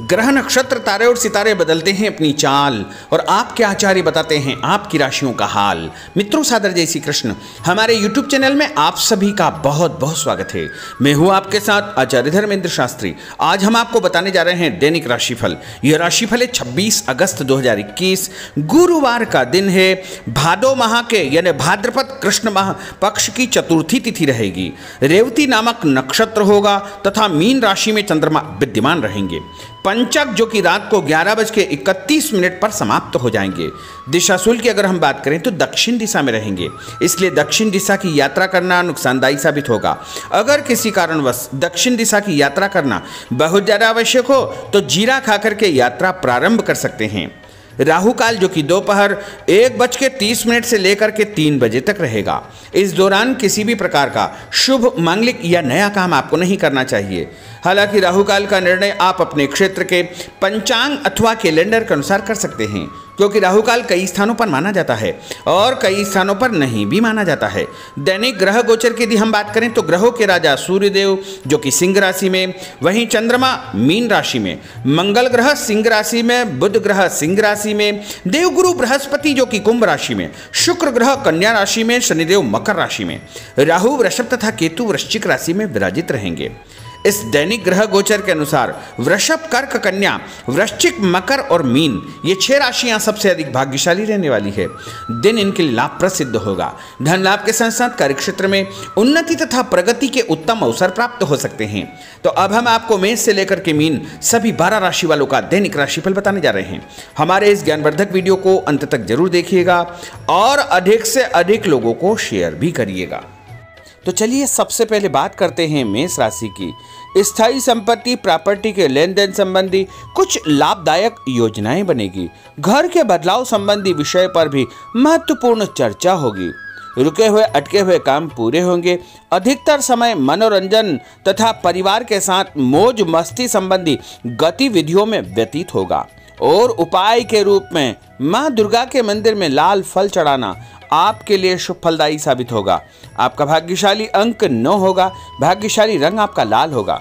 ग्रह नक्षत्र तारे और सितारे बदलते हैं अपनी चाल और आपके आचार्य बताते हैं आपकी राशियों का हाल। मित्रों, सादर जय श्री कृष्ण। हमारे YouTube चैनल में आप सभी का बहुत बहुत स्वागत है। मैं हूं आपके साथ आचार्य धर्मेंद्र शास्त्री। आज हम आपको बताने जा रहे हैं दैनिक राशिफल। यह राशिफल है 26 अगस्त 2021, गुरुवार का दिन है। भादो माह के यानी भाद्रपद कृष्ण माह पक्ष की चतुर्थी तिथि रहेगी। रेवती नामक नक्षत्र होगा तथा मीन राशि में चंद्रमा विद्यमान रहेंगे। पंचक जो कि रात को 11:31 पर समाप्त हो जाएंगे। दिशाशूल की अगर हम बात करें तो दक्षिण दिशा में रहेंगे, इसलिए दक्षिण दिशा की यात्रा करना नुकसानदायी साबित होगा। अगर किसी कारणवश दक्षिण दिशा की यात्रा करना बहुत ज़्यादा आवश्यक हो तो जीरा खाकर के यात्रा प्रारंभ कर सकते हैं। राहु काल जो कि दोपहर 1:30 से लेकर के 3 बजे तक रहेगा। इस दौरान किसी भी प्रकार का शुभ, मांगलिक या नया काम आपको नहीं करना चाहिए। हालांकि राहु काल का निर्णय आप अपने क्षेत्र के पंचांग अथवा कैलेंडर के अनुसार कर सकते हैं, क्योंकि राहु काल कई स्थानों पर माना जाता है और कई स्थानों पर नहीं भी माना जाता है। दैनिक ग्रह गोचर की यदि हम बात करें तो ग्रहों के राजा सूर्यदेव जो कि सिंह राशि में, वहीं चंद्रमा मीन राशि में, मंगल ग्रह सिंह राशि में, बुध ग्रह सिंह राशि में, देवगुरु बृहस्पति जो कि कुंभ राशि में, शुक्र ग्रह कन्या राशि में, शनिदेव मकर राशि में, राहु वृषभ तथा केतु वृश्चिक राशि में विराजित रहेंगे। इस दैनिक ग्रह गोचर के अनुसार वृषभ, कर्क, कन्या, वृश्चिक, मकर और मीन ये 6 राशियां सबसे अधिक भाग्यशाली रहने वाली है। दिन इनके लिए लाभप्रद सिद्ध होगा। धन लाभ के साथ साथ कार्यक्षेत्र में उन्नति तथा प्रगति के उत्तम अवसर प्राप्त हो सकते हैं। तो अब हम आपको मेष से लेकर के मीन सभी 12 राशि वालों का दैनिक राशिफल बताने जा रहे हैं। हमारे इस ज्ञानवर्धक वीडियो को अंत तक जरूर देखिएगा और अधिक से अधिक लोगों को शेयर भी करिएगा। तो चलिए सबसे पहले बात करते हैं मेष राशि की। स्थायी संपत्ति, प्रॉपर्टी के लेन देन संबंधी कुछ लाभदायक योजनाएं बनेगी। घर के बदलाव संबंधी विषय पर भी महत्वपूर्ण चर्चा होगी। रुके हुए अटके हुए काम पूरे होंगे। अधिकतर समय मनोरंजन तथा परिवार के साथ मौज मस्ती संबंधी गतिविधियों में व्यतीत होगा। और उपाय के रूप में मां दुर्गा के मंदिर में लाल फल चढ़ाना आपके लिए शुभ फलदायी साबित होगा। आपका भाग्यशाली अंक 9 होगा। भाग्यशाली रंग आपका लाल होगा।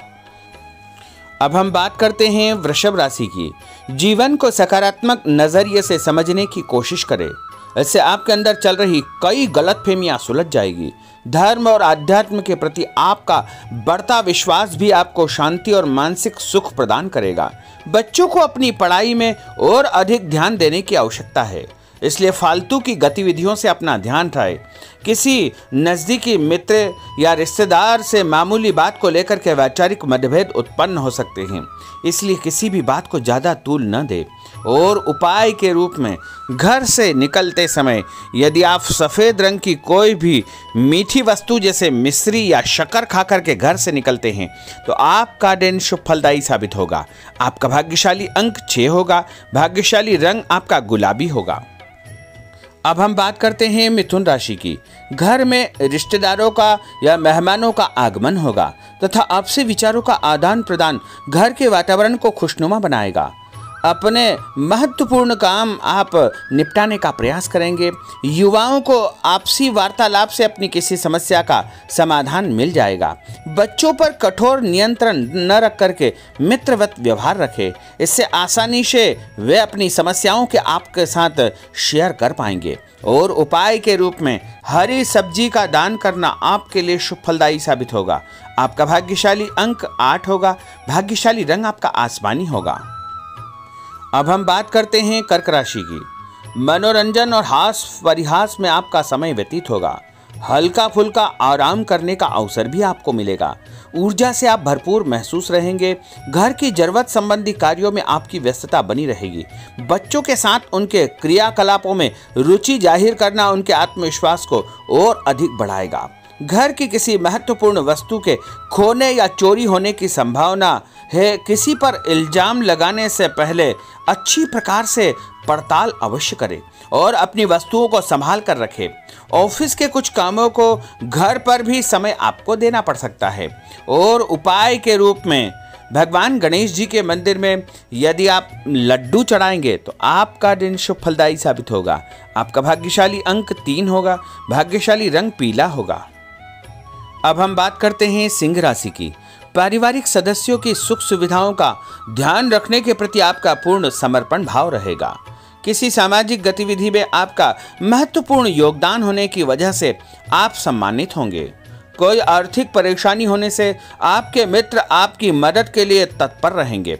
अब हम बात करते हैं वृषभ राशि की। जीवन को सकारात्मक नजरिए से समझने की कोशिश करें, इससे आपके अंदर चल रही कई गलतफहमियां सुलझ जाएगी। धर्म और आध्यात्म के प्रति आपका बढ़ता विश्वास भी आपको शांति और मानसिक सुख प्रदान करेगा। बच्चों को अपनी पढ़ाई में और अधिक ध्यान देने की आवश्यकता है, इसलिए फालतू की गतिविधियों से अपना ध्यान हटाएं। किसी नज़दीकी मित्र या रिश्तेदार से मामूली बात को लेकर के वैचारिक मतभेद उत्पन्न हो सकते हैं, इसलिए किसी भी बात को ज़्यादा तूल न दें। और उपाय के रूप में घर से निकलते समय यदि आप सफ़ेद रंग की कोई भी मीठी वस्तु जैसे मिश्री या शक्कर खाकर के घर से निकलते हैं तो आपका दिन शुभ फलदायी साबित होगा। आपका भाग्यशाली अंक 6 होगा। भाग्यशाली रंग आपका गुलाबी होगा। अब हम बात करते हैं मिथुन राशि की। घर में रिश्तेदारों का या मेहमानों का आगमन होगा तथा आपसी विचारों का आदान प्रदान घर के वातावरण को खुशनुमा बनाएगा। अपने महत्वपूर्ण काम आप निपटाने का प्रयास करेंगे। युवाओं को आपसी वार्तालाप से अपनी किसी समस्या का समाधान मिल जाएगा। बच्चों पर कठोर नियंत्रण न रख करके मित्रवत व्यवहार रखें, इससे आसानी से वे अपनी समस्याओं के आपके साथ शेयर कर पाएंगे। और उपाय के रूप में हरी सब्जी का दान करना आपके लिए शुभ फलदायी साबित होगा। आपका भाग्यशाली अंक 8 होगा। भाग्यशाली रंग आपका आसमानी होगा। अब हम बात करते हैं कर्क राशि की। मनोरंजन और हास परिहास में आपका समय व्यतीत होगा। हल्का फुल्का आराम करने का अवसर भी आपको मिलेगा। ऊर्जा से आप भरपूर महसूस रहेंगे। घर की जरूरत संबंधी कार्यों में आपकी व्यस्तता बनी रहेगी। बच्चों के साथ उनके क्रियाकलापों में रुचि जाहिर करना उनके आत्मविश्वास को और अधिक बढ़ाएगा। घर की किसी महत्वपूर्ण वस्तु के खोने या चोरी होने की संभावना है। किसी पर इल्जाम लगाने से पहले अच्छी प्रकार से पड़ताल अवश्य करें और अपनी वस्तुओं को संभाल कर रखें। ऑफिस के कुछ कामों को घर पर भी समय आपको देना पड़ सकता है। और उपाय के रूप में भगवान गणेश जी के मंदिर में यदि आप लड्डू चढ़ाएंगे तो आपका दिन शुभ फलदायी साबित होगा। आपका भाग्यशाली अंक 3 होगा। भाग्यशाली रंग पीला होगा। अब हम बात करते हैं सिंह राशि की। पारिवारिक सदस्यों की सुख सुविधाओं का ध्यान रखने के प्रति आपका पूर्ण समर्पण भाव रहेगा। किसी सामाजिक गतिविधि में आपका महत्वपूर्ण योगदान होने की वजह से आप सम्मानित होंगे। कोई आर्थिक परेशानी होने से आपके मित्र आपकी मदद के लिए तत्पर रहेंगे,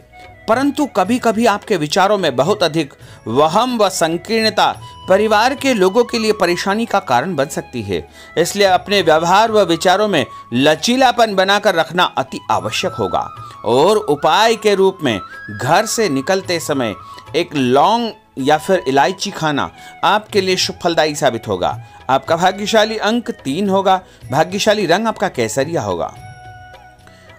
परंतु कभी कभी आपके विचारों में बहुत अधिक वहम व संकीर्णता परिवार के लोगों के लिए परेशानी का कारण बन सकती है। इसलिए अपने व्यवहार व विचारों में लचीलापन बनाकर रखना अति आवश्यक होगा। और उपाय के रूप में घर से निकलते समय एक लौंग या फिर इलायची खाना आपके लिए शुभ फलदायी साबित होगा। आपका भाग्यशाली अंक 3 होगा। भाग्यशाली रंग आपका केसरिया होगा।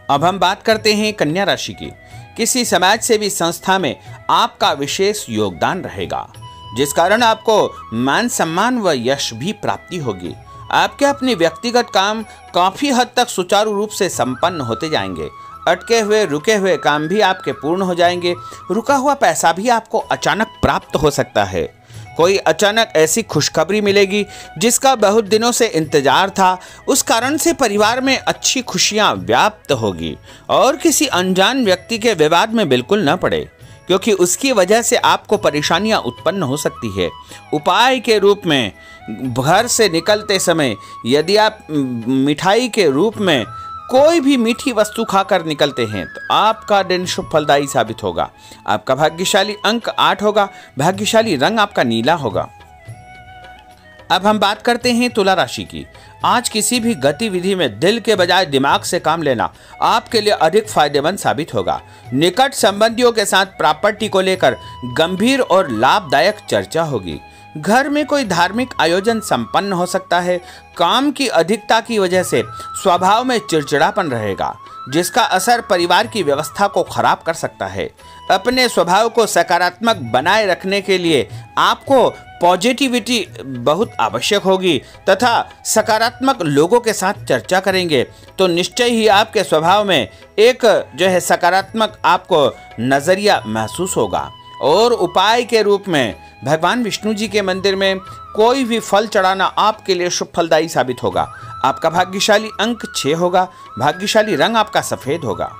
अब हम बात करते हैं कन्या राशि की। किसी समाज सेवी संस्था में आपका विशेष योगदान रहेगा, जिस कारण आपको मान सम्मान व यश भी प्राप्ति होगी। आपके अपने व्यक्तिगत काम काफी हद तक सुचारू रूप से संपन्न होते जाएंगे। अटके हुए रुके हुए काम भी आपके पूर्ण हो जाएंगे। रुका हुआ पैसा भी आपको अचानक प्राप्त हो सकता है। कोई अचानक ऐसी खुशखबरी मिलेगी जिसका बहुत दिनों से इंतजार था। उस कारण से परिवार में अच्छी खुशियां व्याप्त होगी और किसी अनजान व्यक्ति के विवाद में बिल्कुल न पड़े, क्योंकि उसकी वजह से आपको परेशानियां उत्पन्न हो सकती है। उपाय के रूप में घर से निकलते समय यदि आप मिठाई के रूप में कोई भी मीठी वस्तु खाकर निकलते हैं तो आपका दिन शुभ फलदायी साबित होगा। आपका भाग्यशाली अंक 8 होगा। भाग्यशाली रंग आपका नीला होगा। अब हम बात करते हैं तुला राशि की। आज किसी भी गतिविधि में दिल के बजाय दिमाग से काम लेना आपके लिए अधिक फायदेमंद साबित होगा। निकट संबंधियों के साथ प्रॉपर्टी को लेकर गंभीर और लाभदायक चर्चा होगी। घर में कोई धार्मिक आयोजन संपन्न हो सकता है। काम की अधिकता की वजह से स्वभाव में चिड़चिड़ापन रहेगा, जिसका असर परिवार की व्यवस्था को खराब कर सकता है। अपने स्वभाव को सकारात्मक बनाए रखने के लिए आपको पॉजिटिविटी बहुत आवश्यक होगी तथा सकारात्मक लोगों के साथ चर्चा करेंगे तो निश्चय ही आपके स्वभाव में एक सकारात्मक आपको नजरिया महसूस होगा। और उपाय के रूप में भगवान विष्णु जी के मंदिर में कोई भी फल चढ़ाना आपके लिए शुभ फलदायी साबित होगा। आपका भाग्यशाली अंक 6 होगा। भाग्यशाली रंग आपका सफेद होगा।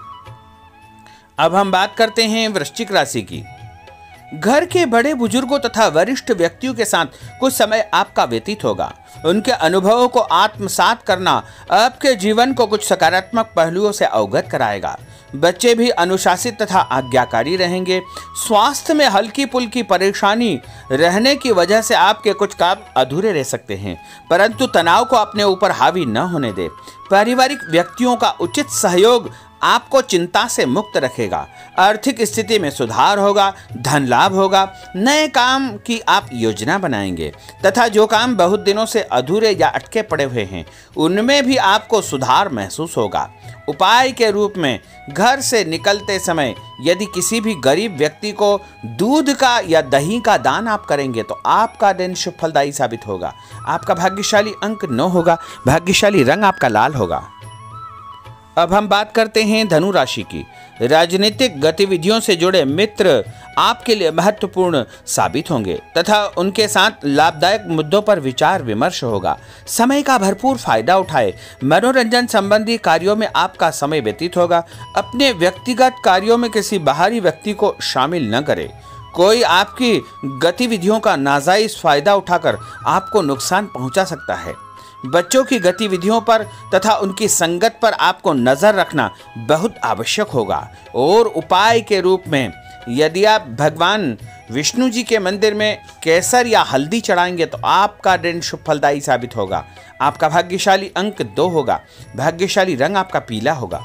अब हम बात करते हैं वृश्चिक राशि की। घर के बड़े बुजुर्गों तथा वरिष्ठ व्यक्तियों के साथ कुछ समय आपका व्यतीत होगा। उनके अनुभवों को आत्मसात करना आपके जीवन को कुछ सकारात्मक पहलुओं से अवगत कराएगा। बच्चे भी अनुशासित तथा आज्ञाकारी रहेंगे। स्वास्थ्य में हल्की पुल्की परेशानी रहने की वजह से आपके कुछ काम अधूरे रह सकते हैं, परंतु तनाव को अपने ऊपर हावी न होने दे। पारिवारिक व्यक्तियों का उचित सहयोग आपको चिंता से मुक्त रखेगा। आर्थिक स्थिति में सुधार होगा। धन लाभ होगा। नए काम की आप योजना बनाएंगे तथा जो काम बहुत दिनों से अधूरे या अटके पड़े हुए हैं उनमें भी आपको सुधार महसूस होगा। उपाय के रूप में घर से निकलते समय यदि किसी भी गरीब व्यक्ति को दूध का या दही का दान आप करेंगे तो आपका दिन शुभ फलदायी साबित होगा। आपका भाग्यशाली अंक 9 होगा। भाग्यशाली रंग आपका लाल होगा। अब हम बात करते हैं धनु राशि की। राजनीतिक गतिविधियों से जुड़े मित्र आपके लिए महत्वपूर्ण साबित होंगे तथा उनके साथ लाभदायक मुद्दों पर विचार विमर्श होगा। समय का भरपूर फायदा उठाए। मनोरंजन संबंधी कार्यों में आपका समय व्यतीत होगा। अपने व्यक्तिगत कार्यों में किसी बाहरी व्यक्ति को शामिल न करें। कोई आपकी गतिविधियों का नाजायज फायदा उठाकर आपको नुकसान पहुंचा सकता है। बच्चों की गतिविधियों पर तथा उनकी संगत पर आपको नजर रखना बहुत आवश्यक होगा। और उपाय के रूप में यदि आप भगवान विष्णु जी के मंदिर में केसर या हल्दी चढ़ाएंगे तो आपका दिन शुभ फलदायी साबित होगा। आपका भाग्यशाली अंक 2 होगा। भाग्यशाली रंग आपका पीला होगा।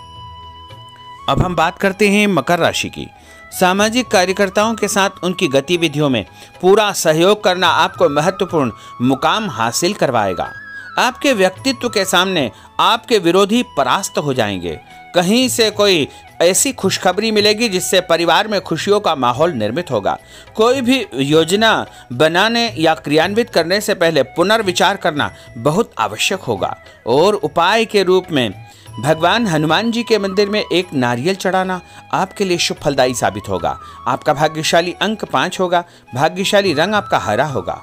अब हम बात करते हैं मकर राशि की। सामाजिक कार्यकर्ताओं के साथ उनकी गतिविधियों में पूरा सहयोग करना आपको महत्वपूर्ण मुकाम हासिल करवाएगा। आपके व्यक्तित्व के सामने आपके विरोधी परास्त हो जाएंगे। कहीं से कोई ऐसी खुशखबरी मिलेगी जिससे परिवार में खुशियों का माहौल निर्मित होगा। कोई भी योजना बनाने या क्रियान्वित करने से पहले पुनर्विचार करना बहुत आवश्यक होगा। और उपाय के रूप में भगवान हनुमान जी के मंदिर में एक नारियल चढ़ाना आपके लिए शुभ फलदायी साबित होगा। आपका भाग्यशाली अंक 5 होगा। भाग्यशाली रंग आपका हरा होगा।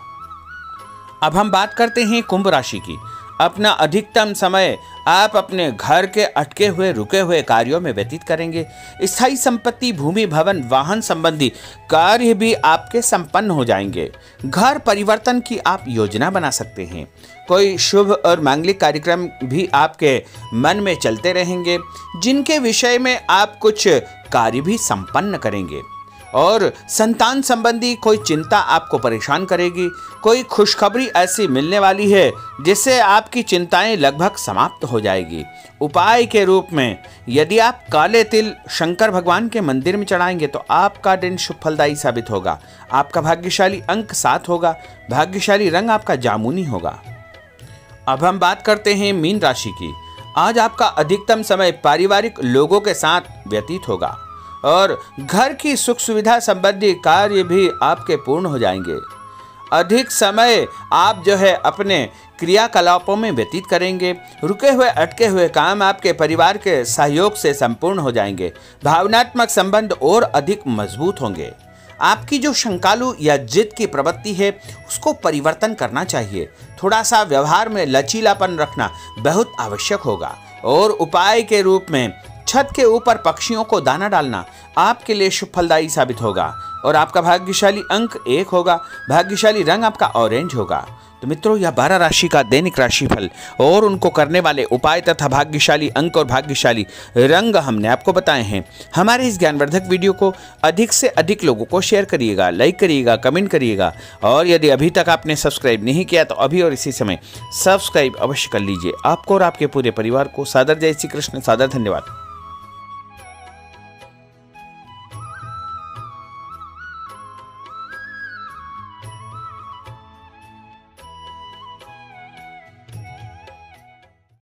अब हम बात करते हैं कुंभ राशि की। अपना अधिकतम समय आप अपने घर के अटके हुए रुके हुए कार्यों में व्यतीत करेंगे। स्थायी संपत्ति, भूमि, भवन, वाहन संबंधी कार्य भी आपके संपन्न हो जाएंगे। घर परिवर्तन की आप योजना बना सकते हैं। कोई शुभ और मांगलिक कार्यक्रम भी आपके मन में चलते रहेंगे, जिनके विषय में आप कुछ कार्य भी संपन्न करेंगे। और संतान संबंधी कोई चिंता आपको परेशान करेगी। कोई खुशखबरी ऐसी मिलने वाली है जिससे आपकी चिंताएं लगभग समाप्त हो जाएगी। उपाय के रूप में यदि आप काले तिल शंकर भगवान के मंदिर में चढ़ाएंगे तो आपका दिन शुभ फलदायी साबित होगा। आपका भाग्यशाली अंक 7 होगा। भाग्यशाली रंग आपका जामुनी होगा। अब हम बात करते हैं मीन राशि की। आज आपका अधिकतम समय पारिवारिक लोगों के साथ व्यतीत होगा और घर की सुख सुविधा संबंधी कार्य भी आपके पूर्ण हो जाएंगे। अधिक समय आप अपने क्रियाकलापों में व्यतीत करेंगे। रुके हुए अटके हुए काम आपके परिवार के सहयोग से संपूर्ण हो जाएंगे। भावनात्मक संबंध और अधिक मजबूत होंगे। आपकी जो शंकालु या जिद की प्रवृत्ति है उसको परिवर्तन करना चाहिए। थोड़ा सा व्यवहार में लचीलापन रखना बहुत आवश्यक होगा। और उपाय के रूप में छत के ऊपर पक्षियों को दाना डालना आपके लिए शुभ फलदायी साबित होगा। और आपका भाग्यशाली अंक 1 होगा। भाग्यशाली रंग आपका ऑरेंज होगा। तो मित्रों, यह 12 राशि का दैनिक राशिफल और उनको करने वाले उपाय तथा भाग्यशाली अंक और भाग्यशाली रंग हमने आपको बताए हैं। हमारे इस ज्ञानवर्धक वीडियो को अधिक से अधिक लोगों को शेयर करिएगा, लाइक करिएगा, कमेंट करिएगा। और यदि अभी तक आपने सब्सक्राइब नहीं किया तो अभी और इसी समय सब्सक्राइब अवश्य कर लीजिए। आपको और आपके पूरे परिवार को सादर जय श्री कृष्ण, सादर धन्यवाद।